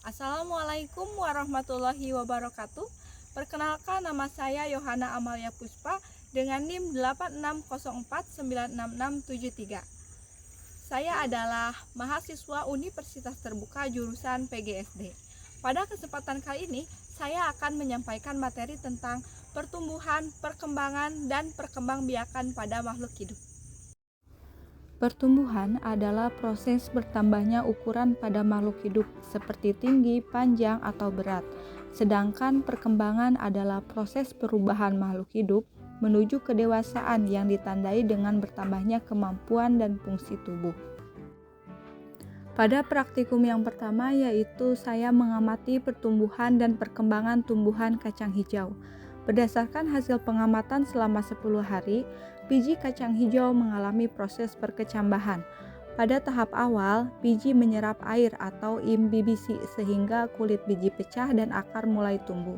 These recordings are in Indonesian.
Assalamualaikum warahmatullahi wabarakatuh. Perkenalkan, nama saya Yohana Amalia Puspa dengan NIM 8604966673. Saya adalah mahasiswa Universitas Terbuka jurusan PGSD. Pada kesempatan kali ini, saya akan menyampaikan materi tentang pertumbuhan, perkembangan, dan perkembangbiakan pada makhluk hidup. Pertumbuhan adalah proses bertambahnya ukuran pada makhluk hidup seperti tinggi, panjang, atau berat. Sedangkan perkembangan adalah proses perubahan makhluk hidup menuju kedewasaan yang ditandai dengan bertambahnya kemampuan dan fungsi tubuh. Pada praktikum yang pertama yaitu saya mengamati pertumbuhan dan perkembangan tumbuhan kacang hijau. Berdasarkan hasil pengamatan selama 10 hari, biji kacang hijau mengalami proses perkecambahan. Pada tahap awal, biji menyerap air atau imbibisi sehingga kulit biji pecah dan akar mulai tumbuh.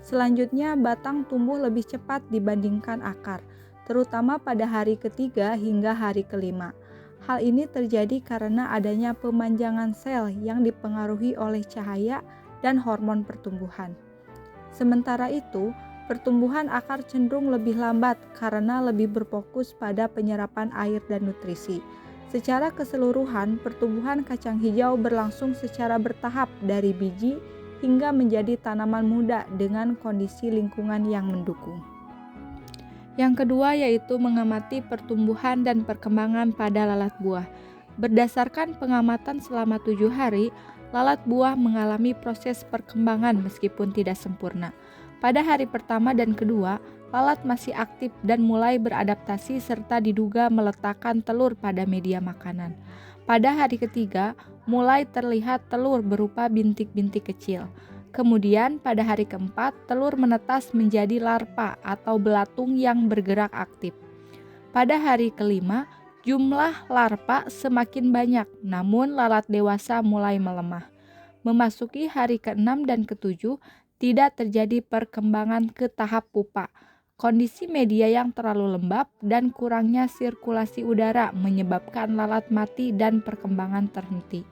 Selanjutnya, batang tumbuh lebih cepat dibandingkan akar, terutama pada hari ketiga hingga hari kelima. Hal ini terjadi karena adanya pemanjangan sel yang dipengaruhi oleh cahaya dan hormon pertumbuhan. Sementara itu, pertumbuhan akar cenderung lebih lambat karena lebih berfokus pada penyerapan air dan nutrisi. Secara keseluruhan, pertumbuhan kacang hijau berlangsung secara bertahap dari biji hingga menjadi tanaman muda dengan kondisi lingkungan yang mendukung. Yang kedua yaitu mengamati pertumbuhan dan perkembangan pada lalat buah. Berdasarkan pengamatan selama 7 hari, lalat buah mengalami proses perkembangan meskipun tidak sempurna. Pada hari pertama dan kedua, lalat masih aktif dan mulai beradaptasi serta diduga meletakkan telur pada media makanan. Pada hari ketiga, mulai terlihat telur berupa bintik-bintik kecil. Kemudian pada hari keempat, telur menetas menjadi larva atau belatung yang bergerak aktif. Pada hari kelima, jumlah larva semakin banyak, namun lalat dewasa mulai melemah. Memasuki hari ke-6 dan ke-7, tidak terjadi perkembangan ke tahap pupa. Kondisi media yang terlalu lembab dan kurangnya sirkulasi udara menyebabkan lalat mati dan perkembangan terhenti.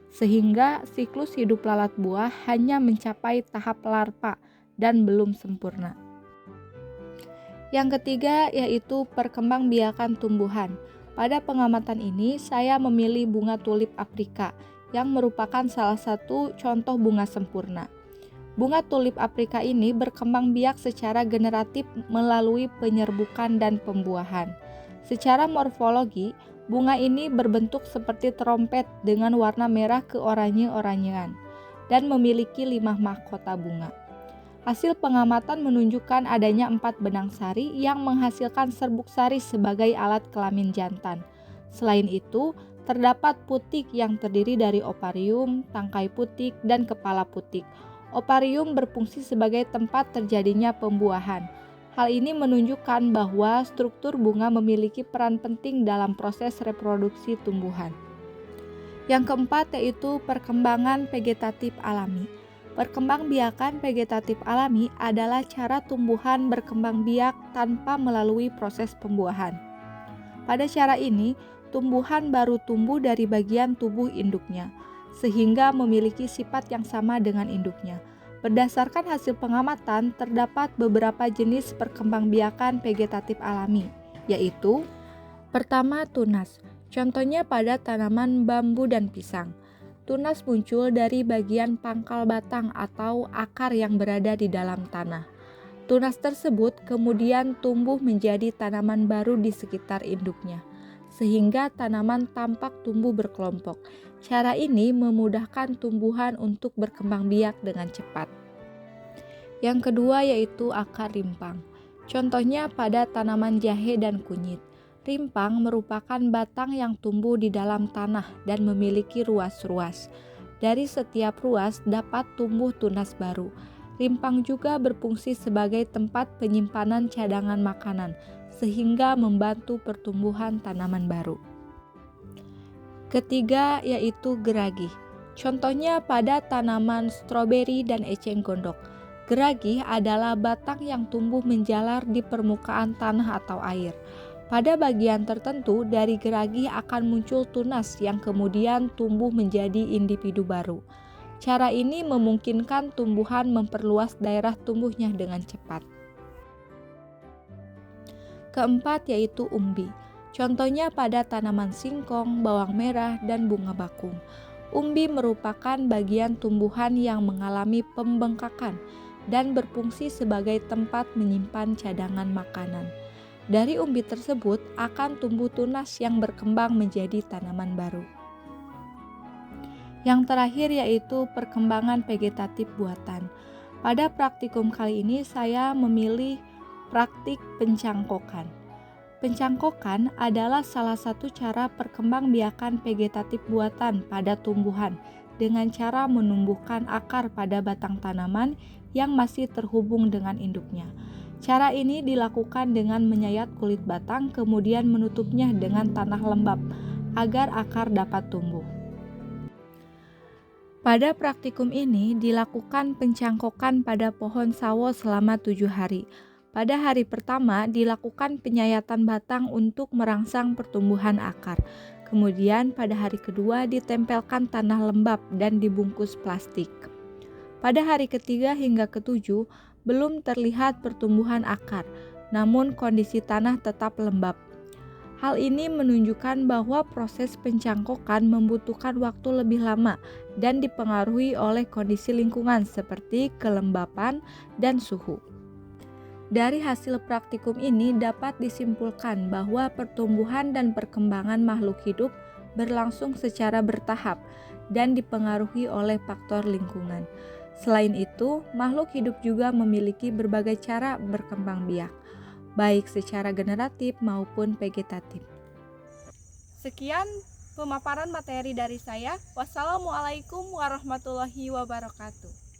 Sehingga siklus hidup lalat buah hanya mencapai tahap larva dan belum sempurna. Yang ketiga yaitu perkembangbiakan tumbuhan. Pada pengamatan ini, saya memilih bunga tulip Afrika yang merupakan salah satu contoh bunga sempurna. Bunga tulip Afrika ini berkembang biak secara generatif melalui penyerbukan dan pembuahan. Secara morfologi, bunga ini berbentuk seperti trompet dengan warna merah keoranye-oranyean dan memiliki 5 mahkota bunga. Hasil pengamatan menunjukkan adanya 4 benang sari yang menghasilkan serbuk sari sebagai alat kelamin jantan. Selain itu, terdapat putik yang terdiri dari oparium, tangkai putik, dan kepala putik. Oparium berfungsi sebagai tempat terjadinya pembuahan. Hal ini menunjukkan bahwa struktur bunga memiliki peran penting dalam proses reproduksi tumbuhan. Yang keempat yaitu perkembangan vegetatif alami. Perkembangbiakan vegetatif alami adalah cara tumbuhan berkembang biak tanpa melalui proses pembuahan. Pada cara ini, tumbuhan baru tumbuh dari bagian tubuh induknya, sehingga memiliki sifat yang sama dengan induknya. Berdasarkan hasil pengamatan, terdapat beberapa jenis perkembangbiakan vegetatif alami, yaitu pertama, tunas. Contohnya pada tanaman bambu dan pisang. Tunas muncul dari bagian pangkal batang atau akar yang berada di dalam tanah. Tunas tersebut kemudian tumbuh menjadi tanaman baru di sekitar induknya, sehingga tanaman tampak tumbuh berkelompok. Cara ini memudahkan tumbuhan untuk berkembang biak dengan cepat. Yang kedua yaitu akar rimpang. Contohnya pada tanaman jahe dan kunyit. Rimpang merupakan batang yang tumbuh di dalam tanah dan memiliki ruas-ruas. Dari setiap ruas dapat tumbuh tunas baru. Rimpang juga berfungsi sebagai tempat penyimpanan cadangan makanan, sehingga membantu pertumbuhan tanaman baru. Ketiga yaitu geragih. Contohnya pada tanaman stroberi dan eceng gondok. Geragih adalah batang yang tumbuh menjalar di permukaan tanah atau air. Pada bagian tertentu dari geragih akan muncul tunas yang kemudian tumbuh menjadi individu baru. Cara ini memungkinkan tumbuhan memperluas daerah tumbuhnya dengan cepat. Keempat yaitu umbi. Contohnya pada tanaman singkong, bawang merah, dan bunga bakung. Umbi merupakan bagian tumbuhan yang mengalami pembengkakan dan berfungsi sebagai tempat menyimpan cadangan makanan. Dari umbi tersebut akan tumbuh tunas yang berkembang menjadi tanaman baru. Yang terakhir yaitu perkembangan vegetatif buatan. Pada praktikum kali ini saya memilih praktik pencangkokan. Pencangkokan adalah salah satu cara perkembangbiakan vegetatif buatan pada tumbuhan dengan cara menumbuhkan akar pada batang tanaman yang masih terhubung dengan induknya. Cara ini dilakukan dengan menyayat kulit batang kemudian menutupnya dengan tanah lembab agar akar dapat tumbuh. Pada praktikum ini dilakukan pencangkokan pada pohon sawo selama 7 hari. Pada hari pertama dilakukan penyayatan batang untuk merangsang pertumbuhan akar. Kemudian pada hari kedua ditempelkan tanah lembab dan dibungkus plastik. Pada hari ketiga hingga ketujuh belum terlihat pertumbuhan akar, namun kondisi tanah tetap lembab. Hal ini menunjukkan bahwa proses pencangkokan membutuhkan waktu lebih lama dan dipengaruhi oleh kondisi lingkungan seperti kelembapan dan suhu. Dari hasil praktikum ini dapat disimpulkan bahwa pertumbuhan dan perkembangan makhluk hidup berlangsung secara bertahap dan dipengaruhi oleh faktor lingkungan. Selain itu, makhluk hidup juga memiliki berbagai cara berkembang biak, baik secara generatif maupun vegetatif. Sekian pemaparan materi dari saya. Wassalamualaikum warahmatullahi wabarakatuh.